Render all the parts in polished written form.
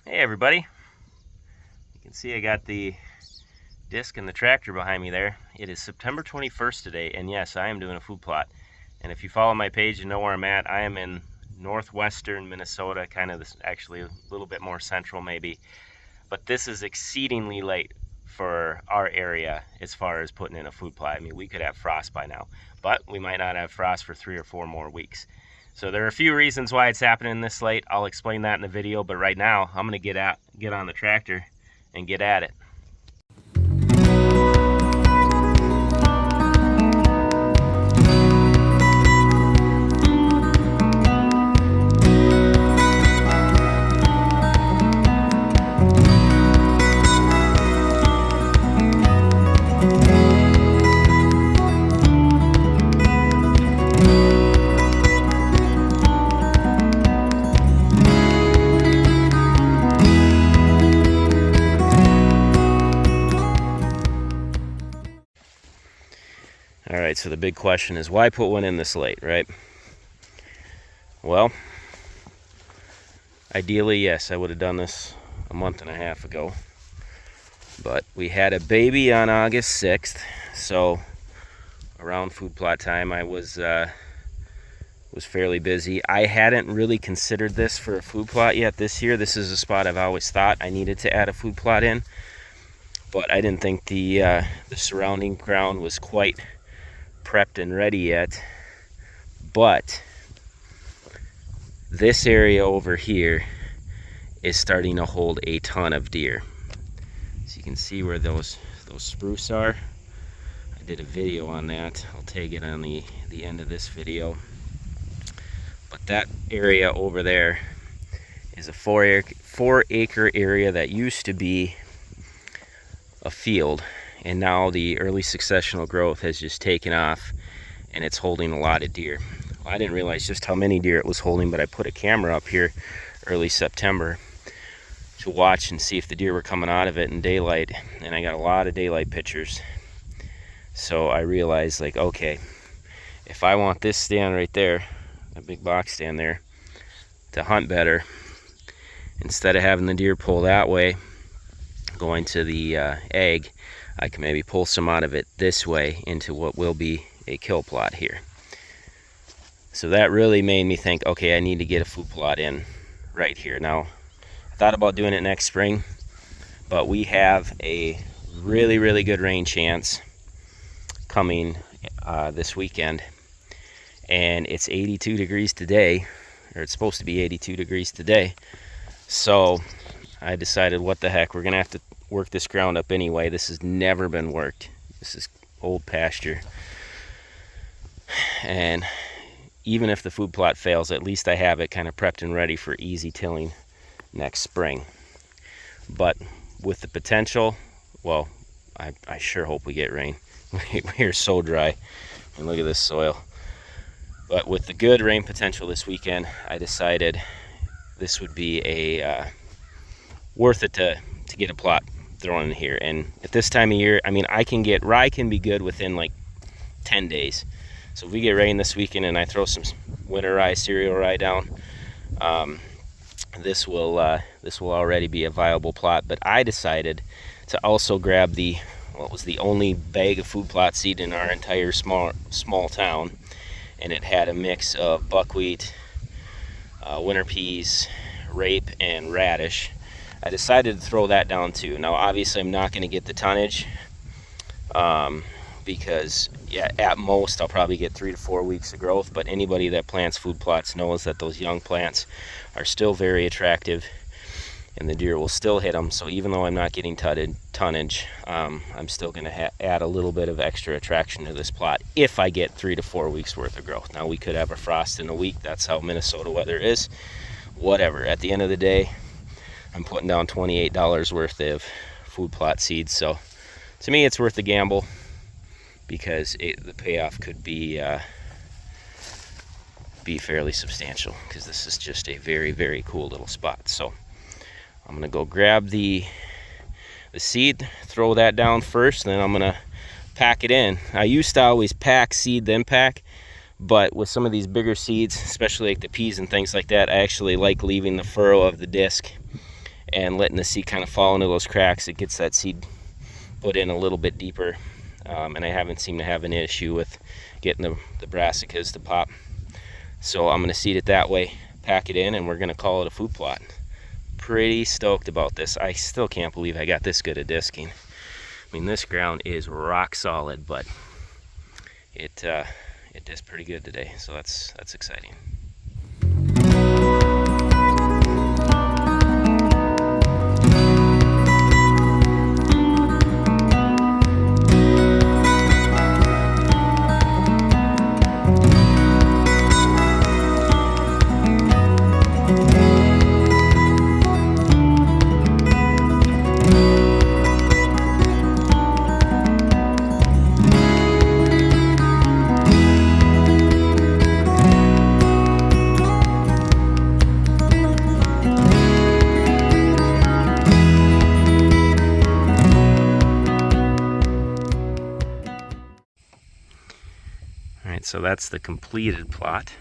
Hey everybody, you can see I got the disc and the tractor behind me there. It is September 21st today, and yes, I am doing a food plot. And if you follow my page, you know where I'm at. I am in northwestern Minnesota, kind of actually a little bit more central maybe. But this is exceedingly late for our area as far as putting in a food plot. I mean, we could have frost by now, but we might not have frost for 3 or 4 more weeks. So there are a few reasons why it's happening this late. I'll explain that in the video, but right now I'm gonna get on the tractor and get at it. All right, so the big question is why put one in this late, right? Well, ideally, yes, I would have done this a month and a half ago. But we had a baby on August 6th, so around food plot time I was fairly busy. I hadn't really considered this for a food plot yet this year. This is a spot I've always thought I needed to add a food plot in, but I didn't think the surrounding ground was quite prepped and ready yet. But this area over here is starting to hold a ton of deer. So you can see where those spruce are. I did a video on that. I'll tag it on the end of this video. But that area over there is a 4-acre area that used to be a field, and now the early successional growth has just taken off and it's holding a lot of deer. Well, I didn't realize just how many deer it was holding, but I put a camera up here early September to watch and see if the deer were coming out of it in daylight, and I got a lot of daylight pictures. So I realized, like, okay, if I want this stand right there, a big box stand there, to hunt better, instead of having the deer pull that way going to the egg, I can maybe pull some out of it this way into what will be a kill plot here. So that really made me think, okay, I need to get a food plot in right here. Now, I thought about doing it next spring, but we have a really good rain chance coming this weekend, and it's 82 degrees today, or it's supposed to be 82 degrees today. So I decided, what the heck, we're gonna have to work this ground up anyway. This has never been worked. This is old pasture, and even if the food plot fails, at least I have it kind of prepped and ready for easy tilling next spring. But with the potential, well, I sure hope we get rain. We are so dry, and look at this soil. But with the good rain potential this weekend, I decided this would be a worth it to get a plot thrown in here. And at this time of year, I mean, rye can be good within like 10 days. So if we get rain this weekend and I throw some winter rye, cereal rye down, this will already be a viable plot. But I decided to also grab what was the only bag of food plot seed in our entire small town, and it had a mix of buckwheat, winter peas, rape, and radish. I decided to throw that down too. Now obviously I'm not going to get the tonnage, because at most I'll probably get 3 to 4 weeks of growth, but anybody that plants food plots knows that those young plants are still very attractive and the deer will still hit them. So even though I'm not getting tonnage, I'm still going to add a little bit of extra attraction to this plot if I get 3 to 4 weeks worth of growth. Now we could have a frost in a week. That's how Minnesota weather is. Whatever. At the end of the day, I'm putting down $28 worth of food plot seeds. So to me, it's worth the gamble, because the payoff could be fairly substantial, because this is just a very cool little spot. So I'm gonna go grab the seed, throw that down first, and then I'm gonna pack it in. I used to always pack seed then pack, but with some of these bigger seeds, especially like the peas and things like that, I actually like leaving the furrow of the disc and letting the seed kind of fall into those cracks. It gets that seed put in a little bit deeper, and I haven't seemed to have an issue with getting the brassicas to pop. So I'm going to seed it that way, pack it in, and we're going to call it a food plot. Pretty stoked about this. I still can't believe I got this good at disking. I mean, this ground is rock solid, but it does pretty good today, so that's exciting. So that's the completed plot,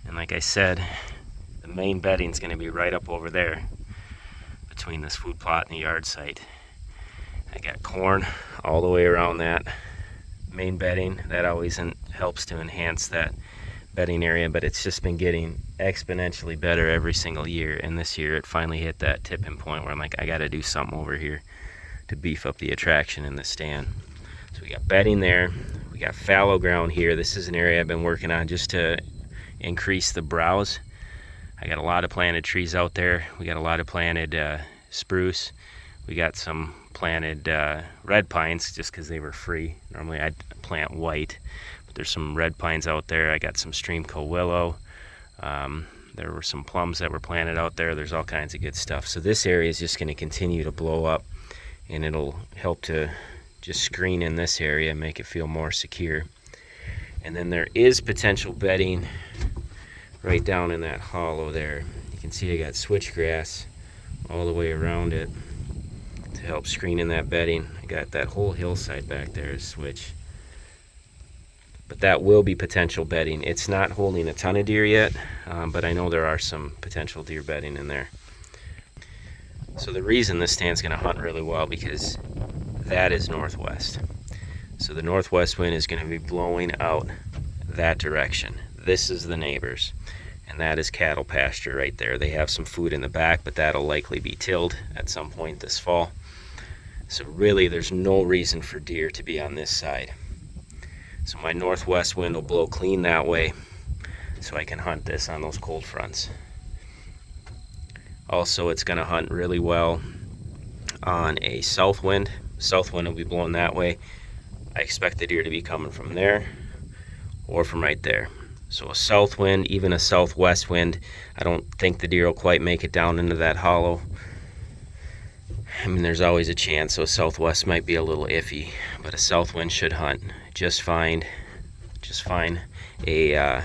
and like I said, the main bedding is going to be right up over there between this food plot and the yard site. I got corn all the way around that main bedding. That always helps to enhance that bedding area, but it's just been getting exponentially better every single year, and this year it finally hit that tipping point where I'm like, I got to do something over here to beef up the attraction in the stand. So we got bedding there. We got fallow ground here. This is an area I've been working on just to increase the browse. I got a lot of planted trees out there. We got a lot of planted spruce. We got some planted red pines just because they were free. Normally I'd plant white, but there's some red pines out there. I got some streamco willow. There were some plums that were planted out there. There's all kinds of good stuff. So this area is just going to continue to blow up, and it'll help to just screen in this area and make it feel more secure. And then there is potential bedding right down in that hollow there. You can see I got switchgrass all the way around it to help screen in that bedding. I got that whole hillside back there is switch. But that will be potential bedding. It's not holding a ton of deer yet, but I know there are some potential deer bedding in there. So the reason this stand's going to hunt really well, because that is northwest. So the northwest wind is going to be blowing out that direction. This is the neighbors, and that is cattle pasture right there. They have some food in the back, but that'll likely be tilled at some point this fall. So really there's no reason for deer to be on this side. So my northwest wind will blow clean that way, so I can hunt this on those cold fronts. Also, it's going to hunt really well on a south wind. South wind will be blowing that way. I expect the deer to be coming from there or from right there. So a south wind, even a southwest wind, I don't think the deer will quite make it down into that hollow. I mean, there's always a chance, so a southwest might be a little iffy, but a south wind should hunt just fine. A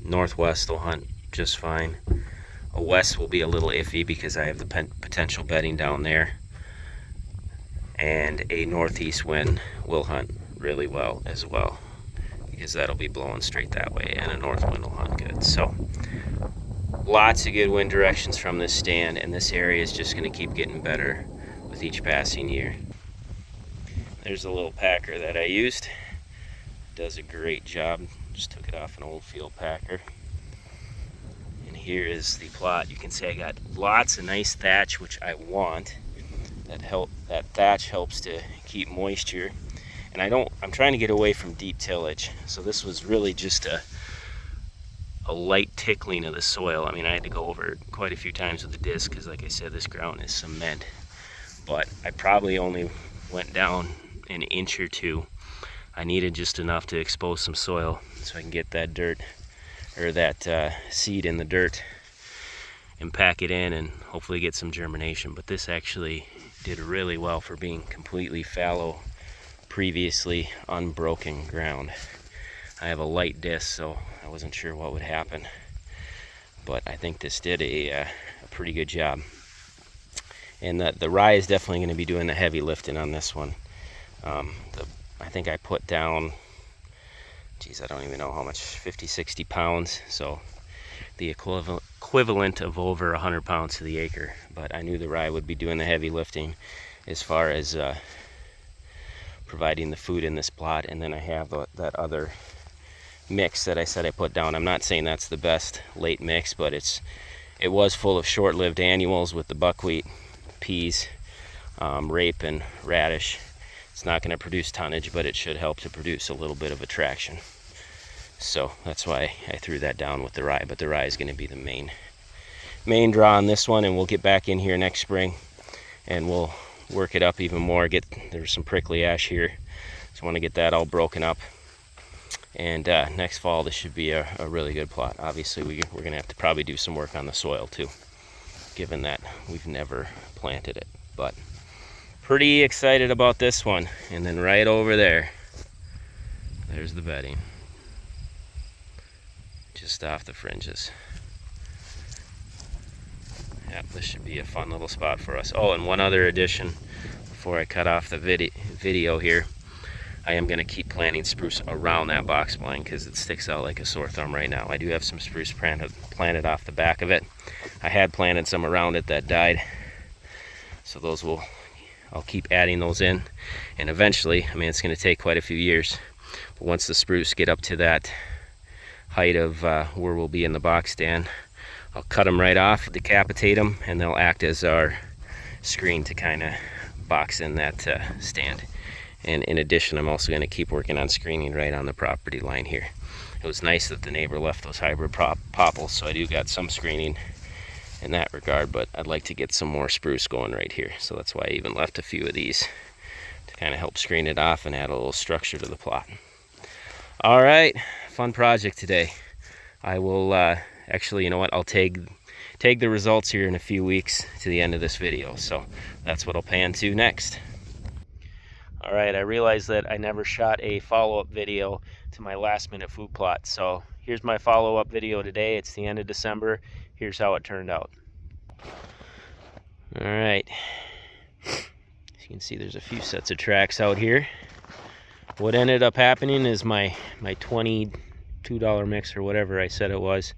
northwest will hunt just fine. A west will be a little iffy because I have the potential bedding down there. And a northeast wind will hunt really well as well, because that'll be blowing straight that way, and a north wind will hunt good. So lots of good wind directions from this stand, and this area is just going to keep getting better with each passing year. There's a little packer that I used. Does a great job. Just took it off an old field packer. And here is the plot. You can see I got lots of nice thatch, which I want. That thatch helps to keep moisture, and I'm trying to get away from deep tillage, so this was really just a light tickling of the soil. I mean, I had to go over it quite a few times with the disc because, like I said, this ground is cement, but I probably only went down an inch or two. I needed just enough to expose some soil so I can get that dirt, or that seed in the dirt, and pack it in and hopefully get some germination. But this actually did really well for being completely fallow, previously unbroken ground. I have a light disc, so I wasn't sure what would happen, but I think this did a pretty good job. And the rye is definitely going to be doing the heavy lifting on this one. I think I put down, geez, I don't even know how much, 50, 60 pounds. So the equivalent of over 100 pounds to the acre. But I knew the rye would be doing the heavy lifting as far as providing the food in this plot. And then I have that other mix that I said I put down. I'm not saying that's the best late mix, but it was full of short-lived annuals with the buckwheat, peas, rape, and radish. It's not going to produce tonnage, but it should help to produce a little bit of attraction. So that's why I threw that down with the rye. But the rye is going to be the main draw on this one, and we'll get back in here next spring and we'll work it up even more. There's some prickly ash here, so I want to get that all broken up. And next fall, this should be a really good plot. Obviously, we're going to have to probably do some work on the soil too, given that we've never planted it. But pretty excited about this one. And then right over there's the bedding, just off the fringes. Yeah, this should be a fun little spot for us. Oh, and one other addition before I cut off the video here. I am going to keep planting spruce around that box blind because it sticks out like a sore thumb right now. I do have some spruce planted off the back of it. I had planted some around it that died. So I'll keep adding those in. And eventually, I mean, it's going to take quite a few years. But once the spruce get up to that height of where we'll be in the box stand, I'll cut them right off, decapitate them, and they'll act as our screen to kind of box in that stand. And in addition, I'm also going to keep working on screening right on the property line here. It was nice that the neighbor left those hybrid popples, so I do got some screening in that regard, but I'd like to get some more spruce going right here. So that's why I even left a few of these to kind of help screen it off and add a little structure to the plot. All right, fun project today. I will actually, you know what, I'll tag the results here in a few weeks to the end of this video. So that's what I'll pan to next. All right, I realized that I never shot a follow-up video to my last minute food plot. So here's my follow-up video today. It's the end of December. Here's how it turned out. All right, as you can see, there's a few sets of tracks out here. What ended up happening is my $22 mix, or whatever I said it was,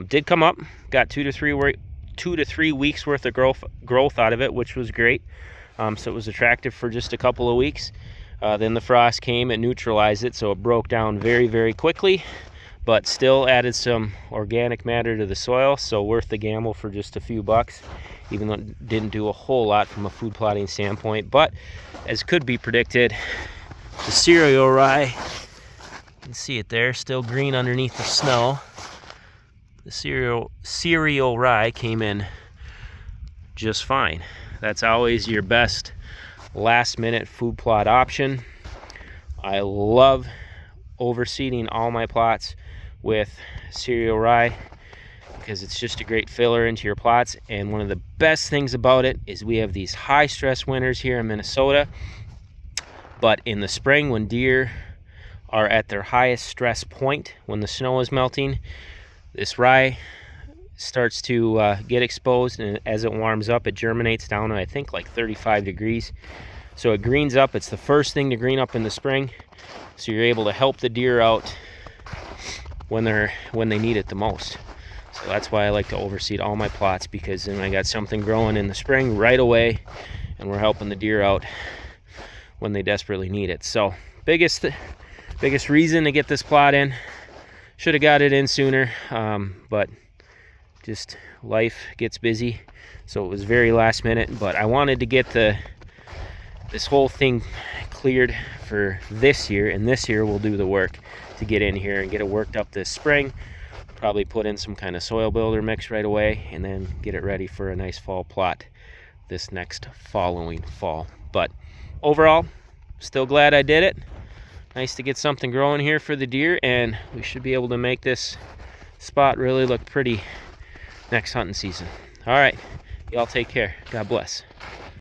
did come up. Got 2 to 3 weeks worth of growth out of it, which was great. So it was attractive for just a couple of weeks. Then the frost came and neutralized it, so it broke down very, very quickly, but still added some organic matter to the soil, so worth the gamble for just a few bucks, even though it didn't do a whole lot from a food plotting standpoint. But as could be predicted, the cereal rye, you can see it there, still green underneath the snow. The cereal rye came in just fine. That's always your best last minute food plot option. I love overseeding all my plots with cereal rye because it's just a great filler into your plots. And one of the best things about it is we have these high stress winters here in Minnesota, but in the spring, when deer are at their highest stress point, when the snow is melting, this rye starts to get exposed, and as it warms up, it germinates down to, I think, like 35 degrees. So it greens up. It's the first thing to green up in the spring, so you're able to help the deer out when they need it the most. So that's why I like to overseed all my plots, because then I got something growing in the spring right away, and we're helping the deer out when they desperately need it. So biggest reason to get this plot in. Should have got it in sooner, but just life gets busy, so it was very last minute. But I wanted to get this whole thing cleared for this year, and this year we'll do the work to get in here and get it worked up this spring. Probably put in some kind of soil builder mix right away, and then get it ready for a nice fall plot this next following fall. But overall, still glad I did it. Nice to get something growing here for the deer, and we should be able to make this spot really look pretty next hunting season. All right, y'all take care. God bless.